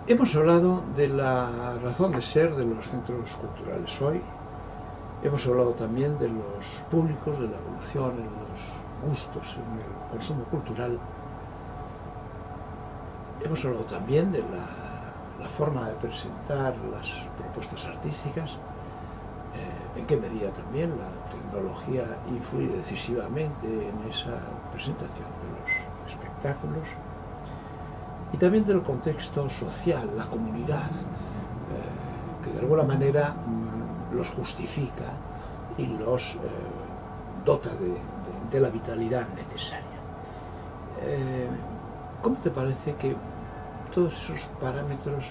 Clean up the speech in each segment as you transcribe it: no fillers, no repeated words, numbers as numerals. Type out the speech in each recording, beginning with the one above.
Hemos hablado de la razón de ser de los centros culturales hoy, hemos hablado también de los públicos, de la evolución en los gustos, en el consumo cultural, hemos hablado también de la forma de presentar las propuestas artísticas, en qué medida también la tecnología influye decisivamente en esa presentación de los espectáculos, y también del contexto social, la comunidad, que de alguna manera los justifica y los dota de la vitalidad necesaria. ¿Cómo te parece que todos esos parámetros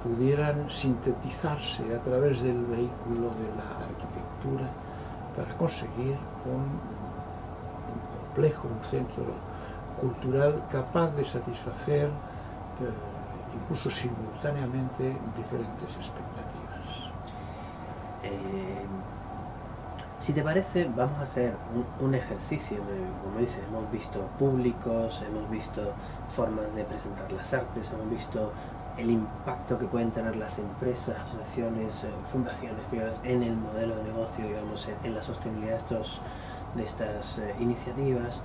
pudieran sintetizarse a través del vehículo de la arquitectura para conseguir un complejo, un centro cultural capaz de satisfacer incluso simultáneamente diferentes expectativas? Si te parece, vamos a hacer un ejercicio como dices, hemos visto públicos, hemos visto formas de presentar las artes, hemos visto el impacto que pueden tener las empresas, asociaciones, fundaciones privadas en el modelo de negocio, digamos, en la sostenibilidad de estas iniciativas.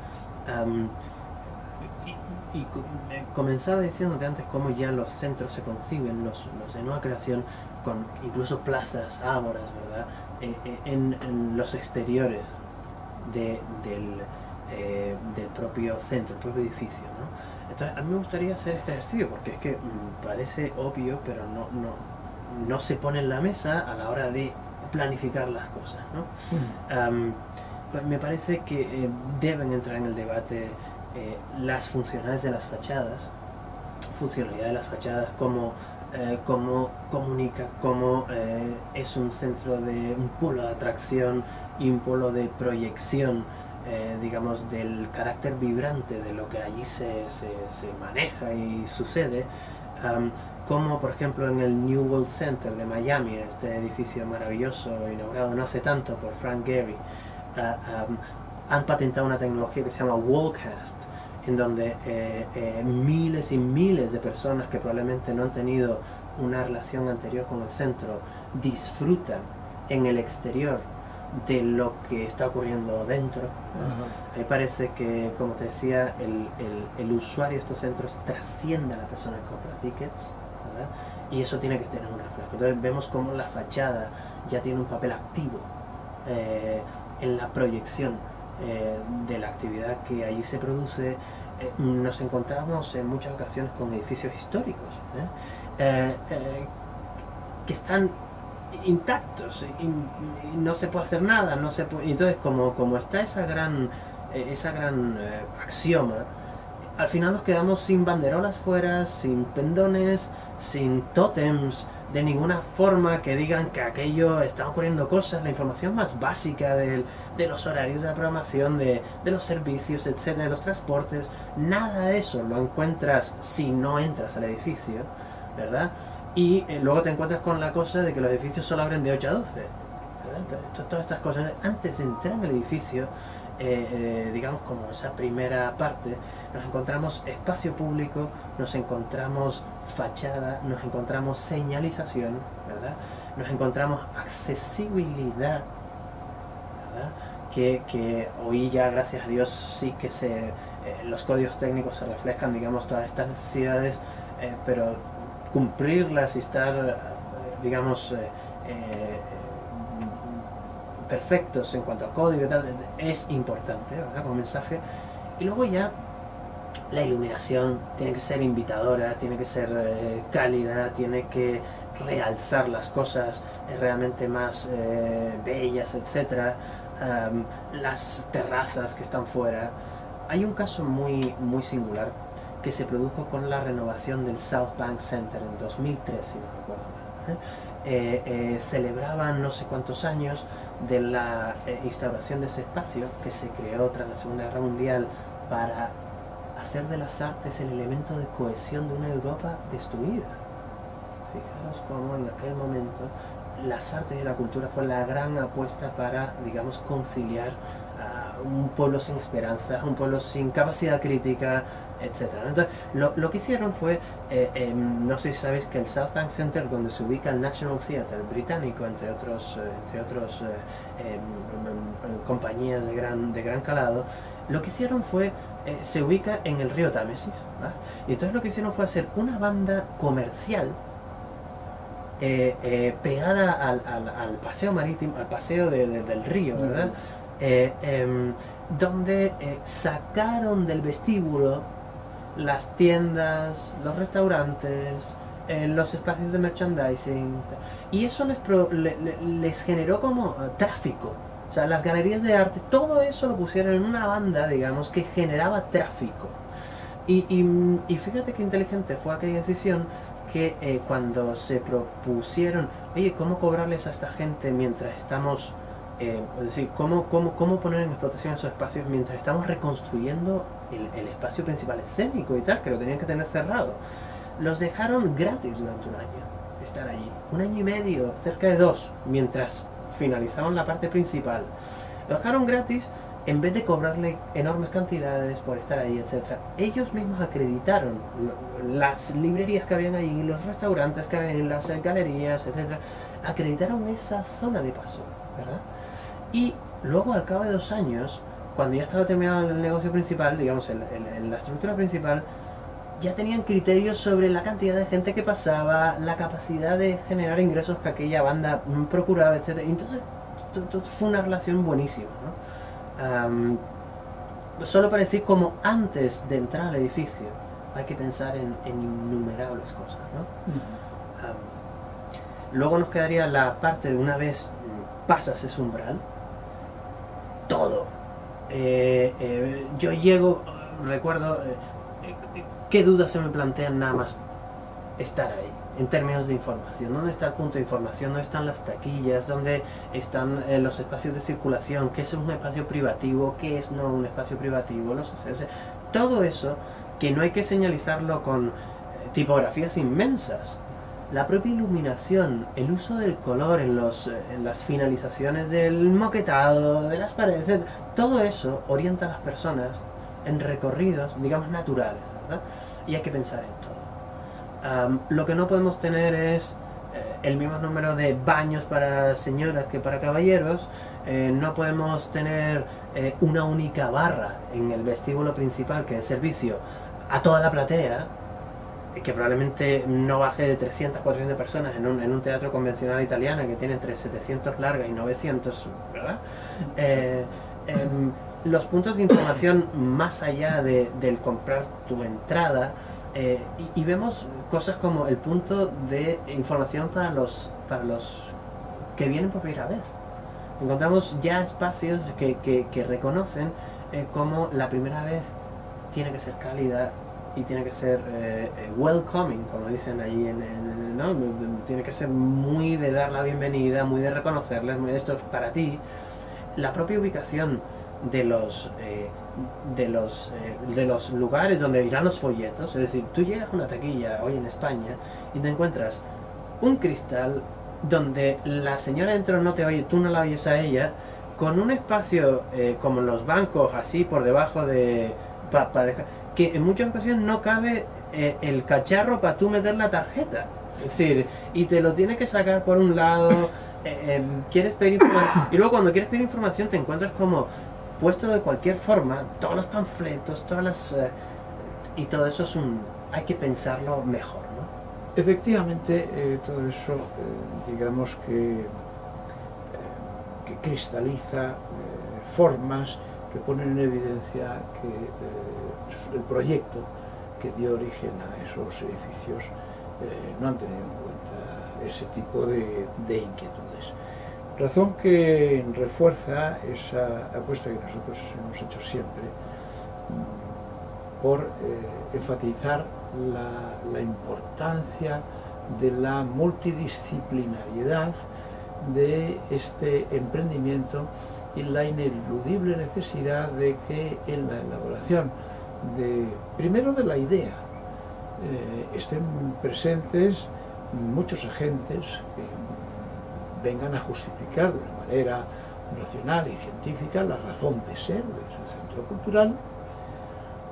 Comenzaba diciéndote antes cómo ya los centros se conciben, los de nueva creación, con incluso plazas, ágoras, ¿verdad? En los exteriores del propio centro, el propio edificio, ¿no? Entonces a mí me gustaría hacer este ejercicio porque es que parece obvio, pero no se pone en la mesa a la hora de planificar las cosas, ¿no? Pues me parece que deben entrar en el debate las funcionalidades de las fachadas, funcionalidad de las fachadas, cómo comunica, cómo es un centro de un polo de atracción y un polo de proyección, digamos, del carácter vibrante de lo que allí se maneja y sucede, como por ejemplo en el New World Center de Miami, este edificio maravilloso inaugurado no hace tanto por Frank Gehry, han patentado una tecnología que se llama Wallcast, en donde miles y miles de personas que probablemente no han tenido una relación anterior con el centro disfrutan en el exterior de lo que está ocurriendo dentro. A mí parece que, como te decía, el usuario de estos centros trasciende a la persona que compra tickets, ¿verdad? Y eso tiene que tener un reflejo. Entonces vemos cómo la fachada ya tiene un papel activo en la proyección de la actividad que allí se produce. Nos encontramos en muchas ocasiones con edificios históricos que están intactos y no se puede hacer nada, no se puede. Entonces como está esa gran axioma, al final nos quedamos sin banderolas fuera, sin pendones, sin tótems de ninguna forma que digan que aquello está ocurriendo cosas, la información más básica de los horarios de la programación, de los servicios, etcétera, de los transportes. Nada de eso lo encuentras si no entras al edificio, ¿verdad? Y luego te encuentras con la cosa de que los edificios solo abren de 8 a 12, ¿verdad? Entonces, todas estas cosas, antes de entrar en el edificio, digamos como esa primera parte, nos encontramos espacio público, nos encontramos fachada, nos encontramos señalización, ¿verdad? Nos encontramos accesibilidad, ¿verdad? Que hoy ya, gracias a Dios, sí que los códigos técnicos se reflejan, digamos, todas estas necesidades, pero cumplirlas y estar, digamos, perfectos en cuanto a código y tal, es importante, ¿verdad? Como mensaje. Y luego ya la iluminación tiene que ser invitadora, tiene que ser cálida, tiene que realzar las cosas realmente más bellas, etc. Las terrazas que están fuera. Hay un caso muy singular que se produjo con la renovación del South Bank Center en 2003, si no recuerdo mal. Celebraban no sé cuántos años de la instauración de ese espacio que se creó tras la Segunda Guerra Mundial para hacer de las artes el elemento de cohesión de una Europa destruida. Fijaros cómo en aquel momento las artes y la cultura fue la gran apuesta para, digamos, conciliar a un pueblo sin esperanza, un pueblo sin capacidad crítica, etcétera. Entonces, lo que hicieron fue, no sé si sabéis que el South Bank Center, donde se ubica el National Theatre británico, entre otros compañías de gran calado, lo que hicieron fue, se ubica en el río Támesis, ¿va? Y entonces lo que hicieron fue hacer una banda comercial pegada al paseo marítimo, al paseo del río, ¿verdad? Donde sacaron del vestíbulo las tiendas, los restaurantes, los espacios de merchandising, y eso les generó como tráfico. O sea, las galerías de arte, todo eso lo pusieron en una banda, digamos, que generaba tráfico. Y fíjate qué inteligente fue aquella decisión, que cuando se propusieron, oye, ¿cómo cobrarles a esta gente mientras estamos, es decir, ¿cómo poner en explotación esos espacios mientras estamos reconstruyendo el espacio principal escénico y tal, que lo tenían que tener cerrado? Los dejaron gratis durante un año, estar allí, 1 año y medio, cerca de 2, mientras finalizaban la parte principal. Los dejaron gratis en vez de cobrarle enormes cantidades por estar ahí, etc. Ellos mismos acreditaron las librerías que habían allí, los restaurantes que habían, las galerías, etc. Acreditaron esa zona de paso, ¿verdad? Y luego, al cabo de 2 años, cuando ya estaba terminado el negocio principal, digamos, la estructura principal, ya tenían criterios sobre la cantidad de gente que pasaba, la capacidad de generar ingresos que aquella banda procuraba, etc. Y entonces fue una relación buenísima, ¿no? Solo para decir, como antes de entrar al edificio hay que pensar en innumerables cosas, ¿no? Luego nos quedaría la parte de una vez pasas ese umbral, todo. Yo llego, recuerdo, qué dudas se me plantean nada más estar ahí, en términos de información. ¿Dónde está el punto de información? ¿Dónde están las taquillas? ¿Dónde están los espacios de circulación? ¿Qué es un espacio privativo? ¿Qué es no un espacio privativo? Los accesos. Todo eso, que no hay que señalizarlo con tipografías inmensas. La propia iluminación, el uso del color en las finalizaciones del moquetado, de las paredes, etc. Todo eso orienta a las personas en recorridos, digamos, naturales, ¿verdad? Y hay que pensar en todo. Lo que no podemos tener es el mismo número de baños para señoras que para caballeros. No podemos tener una única barra en el vestíbulo principal que es servicio a toda la platea, que probablemente no baje de 300, 400 personas en un teatro convencional italiano que tiene entre 700 largas y 900, ¿verdad? Los puntos de información más allá del comprar tu entrada, y vemos cosas como el punto de información para los que vienen por primera vez. Encontramos ya espacios que reconocen como la primera vez tiene que ser cálida y tiene que ser welcoming, como dicen allí, ¿no? Tiene que ser muy de dar la bienvenida, muy de reconocerles, muy de esto es para ti. La propia ubicación de los lugares donde irán los folletos, es decir, tú llegas a una taquilla hoy en España y te encuentras un cristal donde la señora dentro no te oye, tú no la oyes a ella, con un espacio como los bancos así por debajo de que en muchas ocasiones no cabe el cacharro para tú meter la tarjeta, es decir, y te lo tienes que sacar por un lado. Quieres pedir información, y luego cuando quieres pedir información te encuentras como puesto de cualquier forma, todos los panfletos, todas las y todo eso hay que pensarlo mejor, ¿no? Efectivamente, todo eso, digamos que cristaliza formas que ponen en evidencia que el proyecto que dio origen a esos edificios no han tenido en cuenta ese tipo de inquietudes. Razón que refuerza esa apuesta que nosotros hemos hecho siempre por enfatizar la importancia de la multidisciplinariedad de este emprendimiento y la ineludible necesidad de que en la elaboración primero de la idea estén presentes muchos agentes que vengan a justificar de una manera racional y científica la razón de ser de ese centro cultural,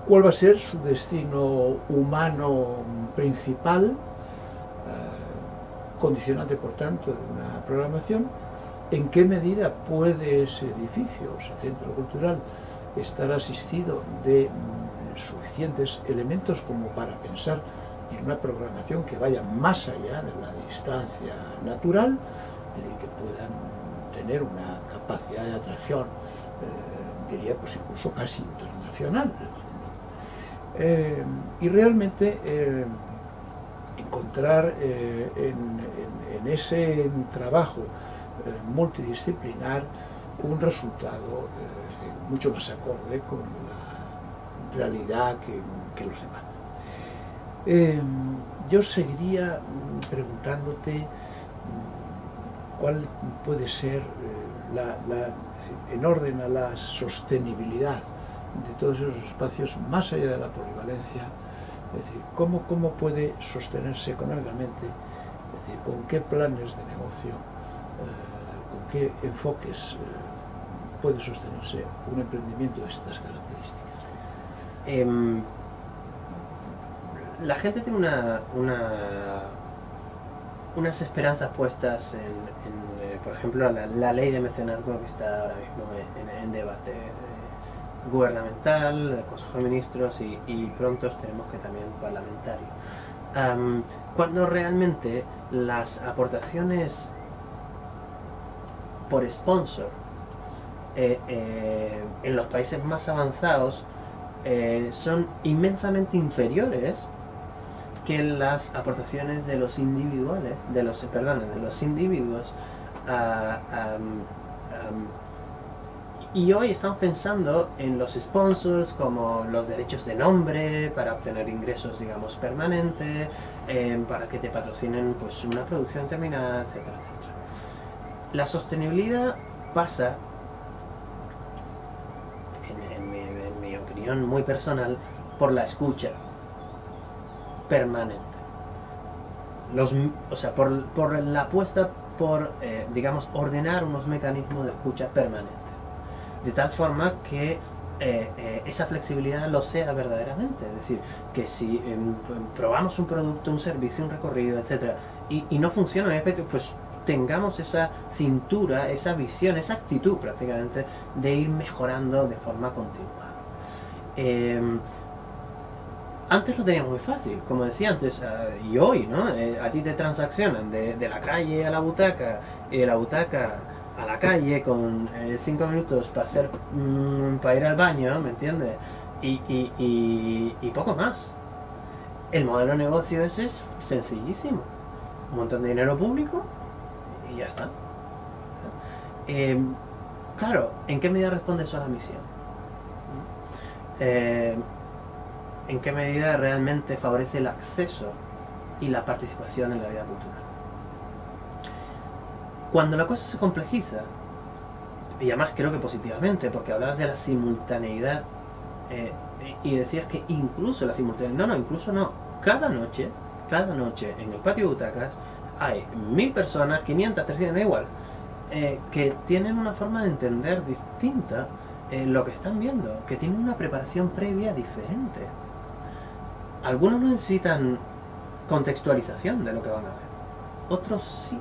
cuál va a ser su destino humano principal, condicionante por tanto de una programación, en qué medida puede ese edificio, ese centro cultural, estar asistido de suficientes elementos como para pensar en una programación que vaya más allá de la distancia natural y que puedan tener una capacidad de atracción, diría pues incluso casi internacional. Y realmente encontrar en ese trabajo multidisciplinar un resultado mucho más acorde con la realidad que los demás. Yo seguiría preguntándote cuál puede ser en orden a la sostenibilidad de todos esos espacios más allá de la polivalencia, es decir, cómo puede sostenerse económicamente, es decir, con qué planes de negocio, con qué enfoques puede sostenerse un emprendimiento de estas características. La gente tiene unas esperanzas puestas por ejemplo, la ley de mecenazgo que está ahora mismo en debate gubernamental, Consejo de Ministros y pronto tenemos que también parlamentario. Cuando realmente las aportaciones por sponsor en los países más avanzados son inmensamente inferiores que las aportaciones de los individuales, de los individuos. Y hoy estamos pensando en los sponsors como los derechos de nombre para obtener ingresos, digamos, permanentes, para que te patrocinen pues una producción terminada, etcétera, etcétera. La sostenibilidad pasa, en mi opinión muy personal, por la escucha permanente. O sea, por la apuesta por, digamos, ordenar unos mecanismos de escucha permanente. De tal forma que esa flexibilidad lo sea verdaderamente. Es decir, que si probamos un producto, un servicio, un recorrido, etcétera, y no funciona, pues tengamos esa cintura, esa visión, esa actitud prácticamente de ir mejorando de forma continua. Antes lo teníamos muy fácil, como decía antes, y hoy, ¿no? A ti te transaccionan de la calle a la butaca y de la butaca a la calle con 5 minutos para ir al baño, ¿me entiendes? Y poco más. El modelo de negocio ese es sencillísimo. Un montón de dinero público y ya está. Claro, ¿en qué medida responde eso a la misión? ¿En qué medida realmente favorece el acceso y la participación en la vida cultural? Cuando la cosa se complejiza, y además creo que positivamente, porque hablabas de la simultaneidad y decías que incluso la simultaneidad, incluso no, cada noche en el patio de butacas hay 1000 personas, 500, 300, da igual, que tienen una forma de entender distinta lo que están viendo, que tienen una preparación previa diferente. Algunos no necesitan contextualización de lo que van a ver, otros sí.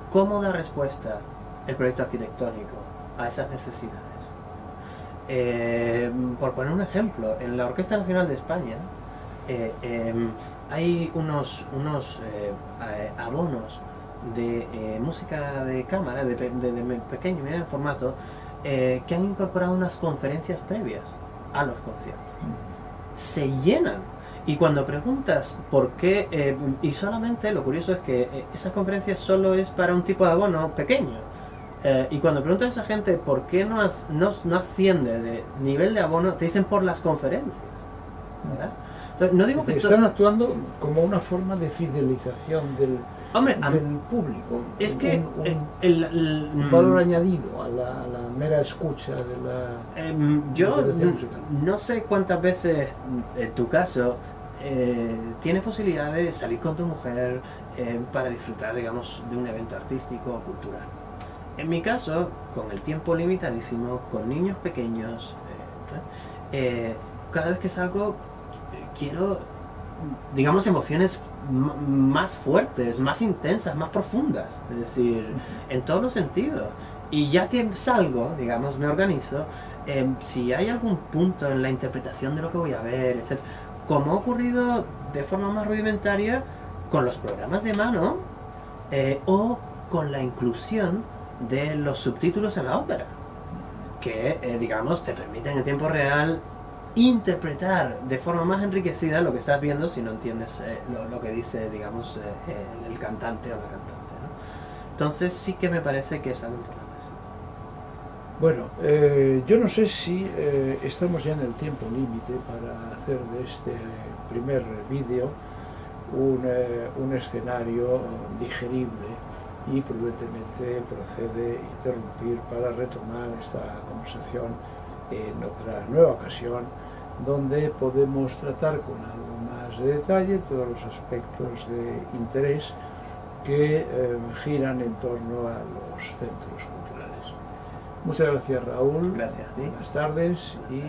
¿Cómo da respuesta el proyecto arquitectónico a esas necesidades? Por poner un ejemplo, en la Orquesta Nacional de España hay unos abonos de música de cámara, de pequeño y mediano formato, que han incorporado unas conferencias previas a los conciertos. Se llenan. Y cuando preguntas por qué, y solamente lo curioso es que esa conferencia solo es para un tipo de abono pequeño, y cuando preguntas a esa gente por qué no asciende de nivel de abono, te dicen por las conferencias, ¿verdad? Entonces, no digo que están actuando como una forma de fidelización del público. Es que un valor añadido a la mera escucha de la yo no sé cuántas veces en tu caso tienes posibilidad de salir con tu mujer para disfrutar, digamos, de un evento artístico o cultural. En mi caso, con el tiempo limitadísimo, con niños pequeños, cada vez que salgo quiero, digamos, emociones más fuertes, más intensas, más profundas, es decir, en todos los sentidos. Y ya que salgo, digamos, me organizo, si hay algún punto en la interpretación de lo que voy a ver, etc., como ha ocurrido de forma más rudimentaria con los programas de mano o con la inclusión de los subtítulos en la ópera, que, digamos, te permiten en tiempo real interpretar de forma más enriquecida lo que estás viendo si no entiendes lo que dice, digamos, el cantante o la cantante, ¿no? Entonces sí que me parece que es algo importante. Bueno, yo no sé si estamos ya en el tiempo límite para hacer de este primer vídeo un escenario digerible, y prudentemente procede a interrumpir para retomar esta conversación en otra nueva ocasión, donde podemos tratar con algo más de detalle todos los aspectos de interés que giran en torno a los centros culturales. Muchas gracias, Raúl. Gracias a ti. Buenas tardes, y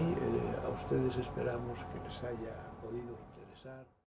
a ustedes esperamos que les haya podido interesar.